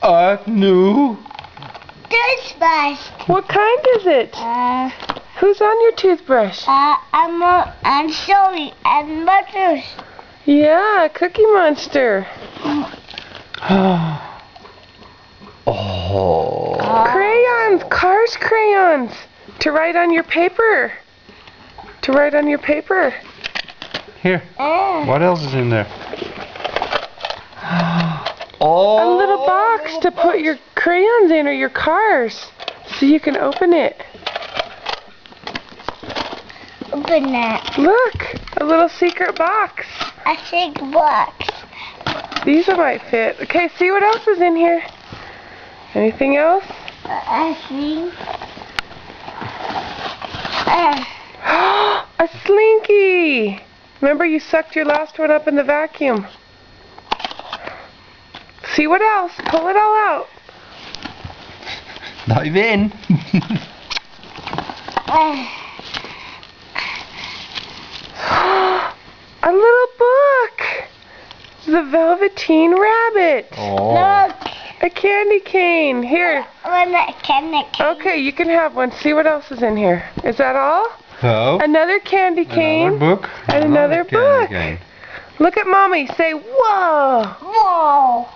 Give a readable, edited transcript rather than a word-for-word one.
New toothbrush. What kind is it? Who's on your toothbrush? I'm sorry, and Mother's. Yeah, Cookie Monster. Oh. Crayons, Cars crayons. To write on your paper. To write on your paper. Here. What else is in there? A little box to put your crayons in or your cars. So you can open it. Open that. Look, a little secret box. A big box. These might fit. Okay, see what else is in here. Anything else? I think. A Slinky! Remember you sucked your last one up in the vacuum. See what else? Pull it all out. Dive in. A little book. The Velveteen Rabbit. Oh. Look. A candy cane. Here. Okay, you can have one. See what else is in here. Is that all? So, Another candy cane. another book. And another book. Candy cane. Look at Mommy. Say, whoa. Whoa.